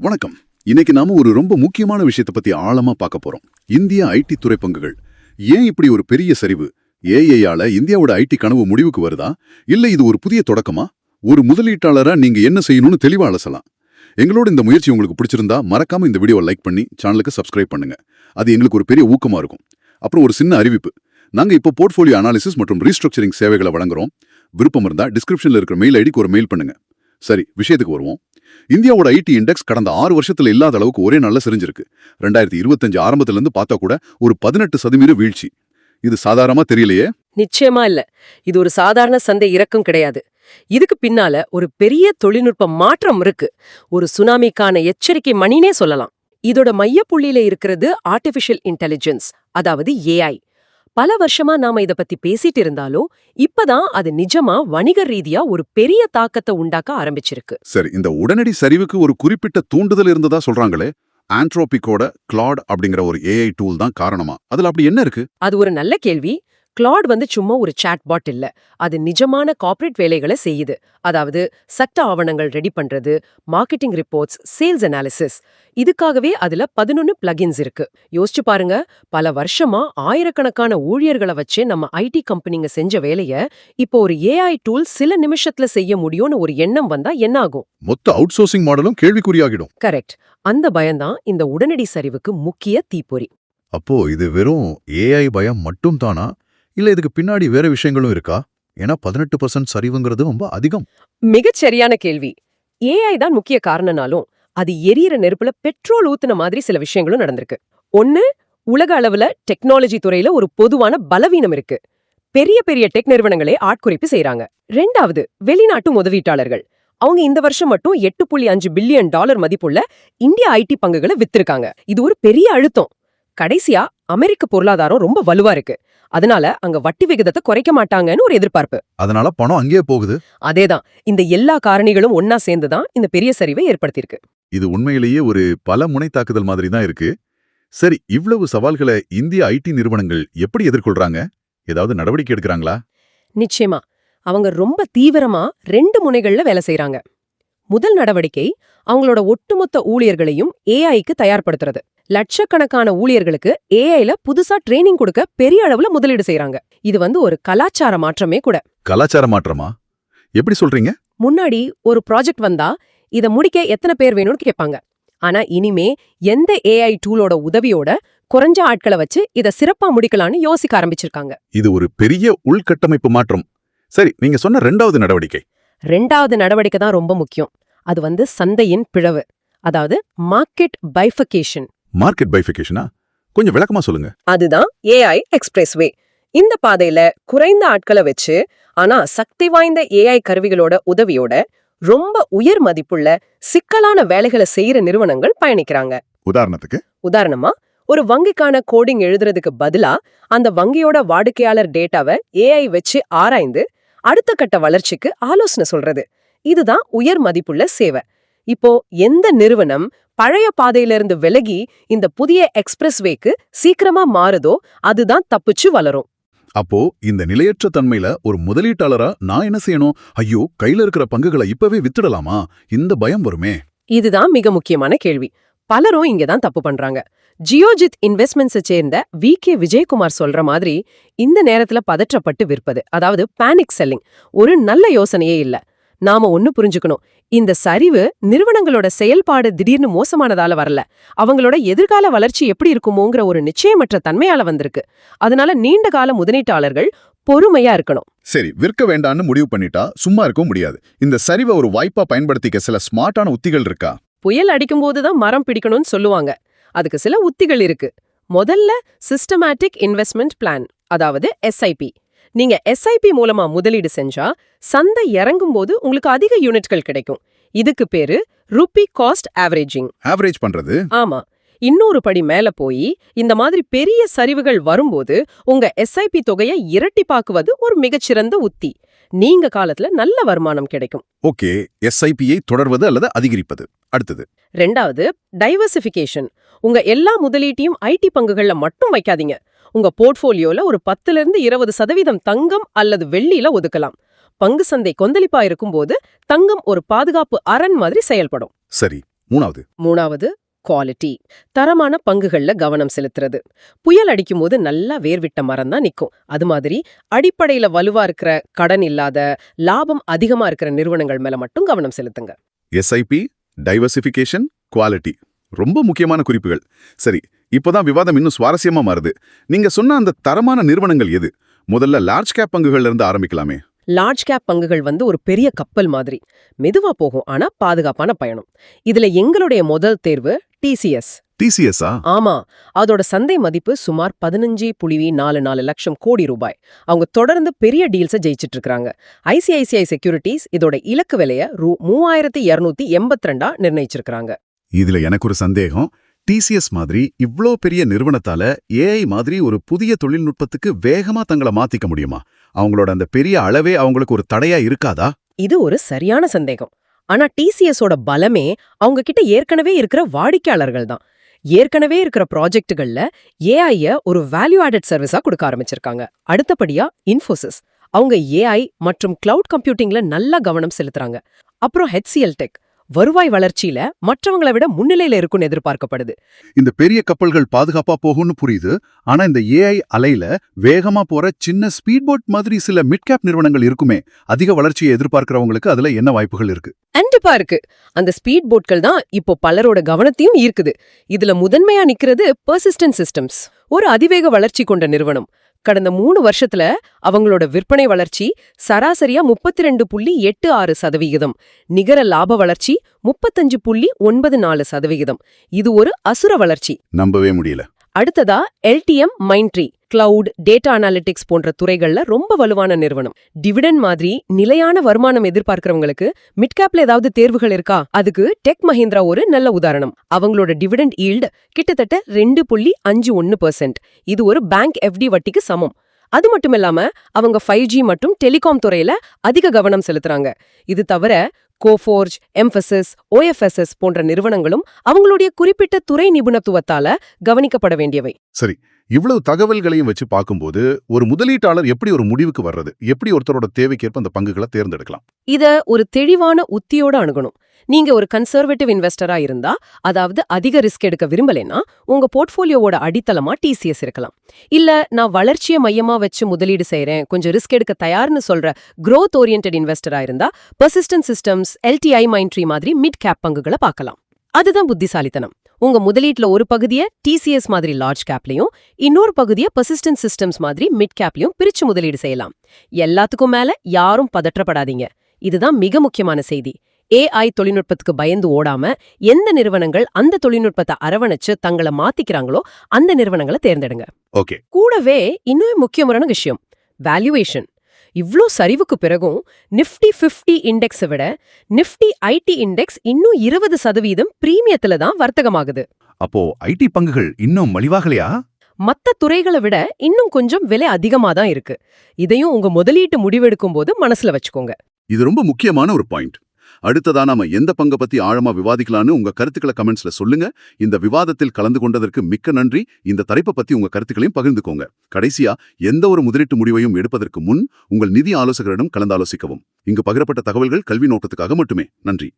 வணக்கம். இன்னைக்கு நாம ஒரு ரொம்ப முக்கியமான விஷயத்தை பத்தி ஆழமா பார்க்க போறோம். இந்திய ஐடி துறை பங்குகள் ஏன் இப்படி ஒரு பெரிய சரிவு? ஏஐயால இந்தியாவோட ஐடி கனவு முடிவுக்கு வருதா, இல்ல இது ஒரு புதிய தொடக்கமா? ஒரு முதலீட்டாளரா நீங்க என்ன செய்யணும்னு தெளிவா அலசலாம். எங்களோட இந்த முயற்சி உங்களுக்கு பிடிச்சிருந்தா மறக்காம இந்த வீடியோவை லைக் பண்ணி சேனலுக்கு சப்ஸ்கிரைப் பண்ணுங்க. அது எங்களுக்கு ஒரு பெரிய ஊக்கமா இருக்கும். அப்புறம் ஒரு சின்ன அறிவிப்பு. நாங்க இப்போ போர்ட்ஃபோலியோ அனாலிசிஸ் மற்றும் ரீஸ்ட்ரக்சரிங் சேவைகளை வழங்குறோம். விருப்பம் இருந்தா டிஸ்கிரிப்ஷன்ல இருக்கிற மெயில் ஐடிக்கு ஒரு மெயில் பண்ணுங்க. சரி, விஷயத்துக்கு வருவோம். இந்தியாவோட ஐடி இண்டெக்ஸ் கடந்த 6 வருஷத்துல இல்லாத அளவுக்கு ஒரே நாள்ல சரிஞ்சிருக்கு. 2025 ஆரம்பத்துல இருந்து பார்த்தா கூட ஒரு 18% வீழ்ச்சி. இது சாதாரணமா தெரியலையே. நிச்சயமா இல்ல. இது ஒரு சாதாரண சந்தை இறக்கம் கிடையாது. இதுக்கு பின்னால ஒரு பெரிய தொழில்நுட்ப மாற்றம் இருக்கு. ஒரு சுனாமிக்கான எச்சரிக்கை மணினே சொல்லலாம். இதோட மையப்புள்ளியில இருக்கிறது ஆர்டிஃபிஷியல் இன்டெலிஜென்ஸ், அதாவது ஏஐ. பல வருஷமா நாம இத பத்தி பேசிட்டு இருந்தாலும் இப்பதான் அது நிஜமா வணிக ரீதியா ஒரு பெரிய தாக்கத்தை உண்டாக்க ஆரம்பிச்சிருக்கு. சரி, இந்த உடனடி சரிவுக்கு ஒரு குறிப்பிட்ட தூண்டுதல் இருந்ததா சொல்றாங்களே. ஆண்ட்ரோபிக்கோட கிளாட் அப்படிங்கிற ஒரு ஏஐ டூல் தான் காரணமா? அதுல அப்படி என்ன இருக்கு? அது ஒரு நல்ல கேள்வி. கிளாட் சும்மா ஒரு சாட் பாட் இல்ல. அது நிஜமான கார்ப்பரேட் வேலைகளை செய்யுது. அதாவது சட்ட ஆவணங்கள் ரெடி பண்றது, மார்க்கெட்டிங் ரிப்போர்ட்ஸ், சேல்ஸ் அனாலிசிஸ். இதுக்காகவே அதுல 11 பிளகின்ஸ் இருக்கு. யோசிச்சு பாருங்க, பல வருஷமா ஆயிரக்கணக்கான ஊழியர்களை வச்சு நம்ம ஐடி கம்பெனிங்க செஞ்ச வேலைய இப்போ ஒரு ஏஐ டூல் சில நிமிஷத்துல செய்ய முடியும்னு ஒரு எண்ணம் வந்தா என்ன ஆகும்? மொத்த அவுட் சோர்சிங் மாடலும் கேள்விக்குறியாகிடும். கரெக்ட். அந்த பயம்தான் இந்த உடனடி சரிவுக்கு முக்கிய தீப்பொறி. அப்போ இது வெறும் ஏஐ பயம் மட்டும் தானா, இல்ல இதுக்கு பின்னாடி வேற விஷயங்களும் இருக்கா? ஏன்னா 18% சரிவுங்கிறது ரொம்ப அதிகம். மிகச்சரியான கேள்வி. ஏஐ தான் முக்கிய காரணனாலும் அது எரியற நெருப்புல பெட்ரோல் ஊத்துன மாதிரி சில விஷயங்களும் நடந்திருக்கு. ஒன்னு, உலக அளவுல டெக்னாலஜி துறையில ஒரு பொதுவான பலவீனம் இருக்கு. பெரிய பெரிய டெக் நிறுவனங்களே ஆட்குறைப்பு செய்யறாங்க. 2வது, வெளிநாட்டு முதலீட்டாளர்கள். அவங்க இந்த வருஷம் மட்டும் $8.5 பில்லியன் மதிப்புள்ள இந்திய ஐடி பங்குகளை வித்திருக்காங்க. இது ஒரு பெரிய அழுத்தம். கடைசியா, அமெரிக்க பொருளாதாரம் ரொம்ப வலுவா இருக்கு. அதனால அங்க வட்டி விகிதத்தை குறைக்க மாட்டாங்கன்னு ஒரு எதிர்பார்ப்பு. அதனால பணம் அங்கேயே போகுது. அதேதான். இந்த எல்லா காரணிகளும் ஒன்னா சேர்ந்துதான் இந்த பெரிய சரிவை ஏற்படுத்தியிருக்கு. இது உண்மையிலேயே ஒரு பல முனை தாக்குதல் மாதிரி தான் இருக்கு. சரி, இவ்வளவு சவால்களை இந்திய ஐடி நிறுவனங்கள் எப்படி எதிர்கொள்றாங்க? ஏதாவது நடவடிக்கை எடுக்கிறாங்களா? நிச்சயமா. அவங்க ரொம்ப தீவிரமா 2 முனைகள்ல வேலை செய்யறாங்க. முதல் நடவடிக்கை, அவங்களோட ஒட்டுமொத்த ஊழியர்களையும் ஏஐக்கு தயார்படுத்துறது. லட்சக்கணக்கான ஊழியர்களுக்கு ஏஐல புதுசா ட்ரைனிங் கொடுக்க பெரிய அளவுல முதலீடு செய்யறாங்க. இது ஒரு கலாச்சார மாற்றமே கூட. கலாச்சார மாற்றமா? எப்படி சொல்றீங்க? முன்னாடி ஒரு ப்ராஜெக்ட் வந்தா இத முடிக்க எத்தனை பேர் வேணும்னு கேட்பாங்க. ஆனா இனிமே எந்த ஏஐ டூலோட உதவியோட குறைஞ்ச ஆட்களை வச்சு இத சிறப்பா முடிக்கலாம்னு யோசிக்க ஆரம்பிச்சிருக்காங்க. இது ஒரு பெரிய உள்கட்டமைப்பு மாற்றம். சரி, நீங்க சொன்ன 2வது நடவடிக்கை. 2வது நடவடிக்கை தான் ரொம்ப முக்கியம். அது சந்தையின் பிளவு, அதாவது மார்க்கெட் பைஃபர்கேஷன். மார்க்கெட் பைஃபர்கேஷனா? கொஞ்சம் விளக்கமா சொல்லுங்க. அதுதான் ஏஐ எக்ஸ்பிரஸ்வே. இந்த பாதையில குறைந்த ஆட்களை வச்சு, ஆனா சக்தி வாய்ந்த ஏஐ கருவிகளோட உதவியோட ரொம்ப உயர் மதிப்புள்ள சிக்கலான வேலைகளை செய்யற நிறுவனங்கள் பயணிக்கிறாங்க. உதாரணமா, ஒரு வங்கிக்கான கோடிங் எழுதுறதுக்கு பதிலா அந்த வங்கியோட வாடிக்கையாளர் டேட்டாவை ஏஐ வச்சு ஆராய்ந்து அடுத்த கட்ட வளர்ச்சிக்கு ஆலோசனை சொல்றது. இதுதான் உயர் மதிப்புள்ள சேவை. இப்போ எந்த நிறுவனம் பழைய பாதையிலிருந்து விலகி இந்த புதிய எக்ஸ்பிரஸ்வேக்கு சீக்கிரமா மாறுதோ அதுதான் தப்பிச்சு வளரும். அப்போ இந்த நிலையற்ற தன்மையில ஒரு முதலீட்டாளரா நான் என்ன செய்யணும்? ஐயோ, கையில இருக்கிற பங்குகளை இப்பவே வித்துடலாமா? இந்த பயம் வருமே. இதுதான் மிக முக்கியமான கேள்வி. பலரும் இங்கதான் தப்பு பண்றாங்க. ஜியோஜித் இன்வெஸ்ட்மெண்ட்ஸை சேர்ந்த வி.கே. விஜயகுமார் சொல்ற மாதிரி இந்த நேரத்துல பதற்றப்பட்டு விற்பது, அதாவது பேனிக் செல்லிங், ஒரு நல்ல யோசனையே இல்ல. நாம ஒன்னு புரிஞ்சுக்கணும். இந்த சரிவு நிறுவனங்களோட செயல்பாடு திடீர்னு மோசமானதால வரல. அவங்களோட எதிர்கால வளர்ச்சி எப்படி இருக்குமோங்கிற ஒரு நிச்சயமற்ற தன்மையால வந்திருக்கு. அதனால நீண்ட கால முதலீட்டாளர்கள் பொறுமையா இருக்கணும். சரி, விற்க வேண்டான்னு முடிவு பண்ணிட்டா சும்மா இருக்க முடியாது. இந்த சரிவை ஒரு வாய்ப்பா பயன்படுத்திக்க சில ஸ்மார்ட்டான உத்திகள் இருக்கா? புயல் அடிக்கும்போதுதான் மரம் பிடிக்கணும்னு சொல்லுவாங்க. அதுக்கு சில உத்திகள் இருக்கு. முதல்ல, சிஸ்டமேட்டிக் இன்வெஸ்ட்மெண்ட் பிளான், அதாவது எஸ்ஐபி. நீங்க எஸ்ஐபி மூலமா முதலீடு செஞ்சா சந்தை இறங்கும் போது உங்களுக்கு அதிக யூனிட்கள் கிடைக்கும். இதுக்கு பேரு ரூபி காஸ்ட் ஆவரேஜிங். ஆவரேஜ் பண்றது? ஆமா. இன்னொரு படி மேல போய் இந்த மாதிரி பெரிய சரிவுகள் வரும்போது உங்க எஸ்ஐபி தொகையை இரட்டிப்பாக்குவது ஒரு மிகச்சிறந்த உத்தி. நீங்க காலத்துல நல்ல வருமானம் கிடைக்கும். ஓகே, எஸ்ஐபியை தொடர்வது அல்லது அதிகரிப்பது. அடுத்தது 2வது, டைவர்சிஃபிகேஷன். உங்க எல்லா முதலீட்டையும் ஐடி பங்குகள்ல மட்டும் வைக்காதீங்க. உங்க போர்ட்ஃபோலியோல ஒரு 10-20% தங்கம் அல்லது வெள்ளியில ஒதுக்கலாம். பங்கு சந்தை கொந்தளிப்பா இருக்கும்போது தங்கம் ஒரு பாதுகாப்பு அரண் மாதிரி செயல்படும். சரி, மூணாவது குவாலிட்டி, தரமான பங்குகள்ல கவனம் செலுத்துறது. புயல் அடிக்கும்போது நல்லா வேர்விட்ட மரம் தான் நிக்கும். அது மாதிரி அடிப்படையில வலுவா இருக்கிற, கடன் இல்லாத, லாபம் அதிகமா இருக்கிற நிறுவனங்கள் மேல மட்டும் கவனம் செலுத்துங்க. எஸ்ஐபி, டைவர்சிஃபிகேஷன், குவாலிட்டி ரொம்ப முக்கியமான குறிப்புகள். சரி, இப்போதான் விவாதம் இன்னும் சுவாரஸ்யமா மாறுது. நீங்க சொன்ன அந்த தரமான நிறுவனங்கள் எது? முதல்ல லார்ஜ் கேப் பங்குகள்ல இருந்து ஆரம்பிக்கலாமே. லார்ஜ் கேப் பங்குகள் ஒரு பெரிய கப்பல் மாதிரி. மெதுவா போகும், ஆனா பாதுகாப்பான பயணம். இதுல எங்களுடைய முதல் தேர்வு டிசிஎஸ். டிசிஎஸ்ஆ? ஆமா, அதோட சந்தை மதிப்பு சுமார் 15.44 லட்சம் கோடி ரூபாய். அவங்க தொடர்ந்து பெரிய டீல்ஸை ஜெயிச்சிட்டு இருக்காங்க. ஐசிஐசிஐ செக்யூரிட்டிஸ் இதோட இலக்கு விலைய ரூ. 3282 நிர்ணயிச்சிருக்காங்க. இதுல எனக்கு ஒரு சந்தேகம். டிசிஎஸ் மாதிரி இவ்ளோ பெரிய நிறுவனத்தால ஏஐ மாதிரி ஒரு புதிய தொழில்நுட்பத்துக்கு வேகமா தங்களை மாத்திக்க முடியுமா? அவங்களோட அந்த பெரிய அளவே அவங்களுக்கு ஒரு தடையா இருக்காதா? இது ஒரு சரியான சந்தேகம். ஆனா டிசிஎஸோட பலமே அவங்க கிட்ட ஏற்கனவே இருக்கிற வாடிக்கையாளர்கள் தான். ஏற்கனவே இருக்கிற ப்ராஜெக்ட்டுகள்ல ஏஐய ஒரு வேல்யூ ஆடட் சர்வீஸா கொடுக்க ஆரம்பிச்சிருக்காங்க. அடுத்தபடியா இன்ஃபோசிஸ். அவங்க ஏஐ மற்றும் கிளவுட் கம்ப்யூட்டிங்ல நல்ல கவனம் செலுத்துறாங்க. அப்புறம் HCL டெக் வருவாய் வளர்ச்சியில மற்றவங்களை விட முன்னிலையில இருக்குன்னு எதிர்பார்க்கப்படுது. இந்த பெரிய கப்பல்கள் பாதுகாப்பா போகும்னு புரியுது. ஆனா இந்த ஏஐ அலையில வேகமா போற சின்ன ஸ்பீட் போட் மாதிரி சில மிட் கேப் நிறுவனங்கள் இருக்குமே, அதிக வளர்ச்சியை எதிர்பார்க்கிறவங்களுக்கு அதுல என்ன வாய்ப்புகள் இருக்கு? கண்டிப்பா இருக்கு. அந்த ஸ்பீட் போட்கள் தான் இப்போ பலரோட கவனத்தையும் ஈர்க்குது. இதுல முதன்மையா நிக்கிறது பெர்சிஸ்டன்ட் சிஸ்டம்ஸ், ஒரு அதிவேக வளர்ச்சி கொண்ட நிறுவனம். கடந்த 3 வருஷத்துல அவங்களோட விற்பனை வளர்ச்சி சராசரியா 32.86%, நிகர லாப வளர்ச்சி 35.94%. இது ஒரு அசுர வளர்ச்சி. நம்பவே முடியல. அடுத்ததா LTM Mindtree, cloud, data analytics போன்ற துறைகள்ல ரொம்ப வலுவான நிறுவனம். டிவிடெண்ட் மாதிரி நிலையான வருமானம் எதிர்பார்க்கிறவங்களுக்கு மிட்கேப்ல ஏதாவது தேர்வுகள் இருக்கா? அதுக்கு டெக் மஹிந்திரா ஒரு நல்ல உதாரணம். அவங்களோட டிவிடெண்ட் ஈல்டு கிட்டத்தட்ட 2.51%. இது ஒரு பேங்க் எஃப்டி வட்டிக்கு சமம். அது மட்டும் இல்லாம அவங்க 5G மற்றும் டெலிகாம் துறையில அதிக கவனம் செலுத்துறாங்க. இது தவிர கோஃபோர்ஜ், எம்பசிஸ், OFSS போன்ற நிறுவனங்களும் அவங்களுடைய குறிப்பிட்ட துறை நிபுணத்துவத்தால கவனிக்கப்பட வேண்டியவை. சரி, இவ்வளவு தகவல்களையும் வச்சு பார்க்கும்போது ஒரு முதலீட்டாளர் எப்படி ஒரு முடிவுக்கு வர்றது? எப்படி ஒருத்தரோட தேவைக்கேற்ப அந்த பங்குகளை தேர்ந்தெடுக்கலாம்? இத ஒரு தெளிவான உத்தியோட அணுகணும். நீங்க ஒரு கன்சர்வேட்டிவ் இன்வெஸ்டரா இருந்தா, அதாவது அதிக ரிஸ்க் எடுக்க விரும்பலைன்னா, உங்க போர்ட்ஃபோலியோவோட அடித்தளமா டிசிஎஸ் இருக்கலாம். இல்ல நான் வளர்ச்சியை மையமா வச்சு முதலீடு செய்றேன், கொஞ்சம் ரிஸ்க் எடுக்க தயார்னு சொல்ற growth oriented இன்வெஸ்டரா இருந்தா பெர்சிஸ்டன்ட் சிஸ்டம்ஸ், LTI மைண்ட்ரி மாதிரி மிட் கேப் பங்குகளை பார்க்கலாம். அதுதான் புத்திசாலித்தனம். உங்க முதலீட்டுல ஒரு பகுதியை டிசிஎஸ் மாதிரி லார்ஜ் கேப்லயும், இன்னொரு பகுதியை பெர்சிஸ்டன்ட் சிஸ்டம்ஸ் மாதிரி மிட் கேப்லயும் பிரிச்சு முதலீடு செய்யலாம். எல்லாத்துக்கும் மேல யாரும் பதற்றப்படாதீங்க. இதுதான் மிக முக்கியமான செய்தி. AI தொழில்நுட்பத்துக்கு பயந்து ஓடாம, எந்த நிறுவனங்கள் அந்த தொழில்நுட்பத்தை அரவணைச்சு தங்களை மாத்திக்கிறாங்களோ அந்த நிறுவனங்களை தேர்ந்தெடுங்க. ஓகே. கூடவே இன்னும் முக்கியமான விஷயம், வேல்யூவேஷன். இவ்ளோ சரிவுக்கு பிறகும் நிஃப்டி 50 இண்டெக்ஸை விட நிஃப்டி ஐடி இண்டெக்ஸ் இன்னும் 20% பிரீமியத்துல தான் வர்த்தகமாகுது. அப்போ ஐடி பங்குகள் இன்னும் மலிவாகலையா? மத்த துறைகளை விட இன்னும் கொஞ்சம் விலை அதிகமா தான் இருக்கு. இதையும் உங்க முதலீட்டு முடிவெடுக்கும் போது மனசுல வச்சுக்கோங்க. இது ரொம்ப முக்கியமான ஒரு பாயிண்ட். அடுத்ததா நாம எந்த பங்கை பத்தி ஆழமா விவாதிக்கலான்னு உங்க கருத்துக்களை கமெண்ட்ஸ்ல சொல்லுங்க. இந்த விவாதத்தில் கலந்து கொண்டதற்கு மிக்க நன்றி. இந்த தலைப்பை பத்தி உங்க கருத்துக்களையும் பகிர்ந்துக்கோங்க. கடைசியா, எந்த ஒரு முதலீட்டு முடிவையும் எடுப்பதற்கு முன் உங்கள் நிதி ஆலோசகரிடம் கலந்தாலோசிக்கவும். இங்கு பகிரப்பட்ட தகவல்கள் கல்வி நோக்கத்துக்காக மட்டுமே. நன்றி.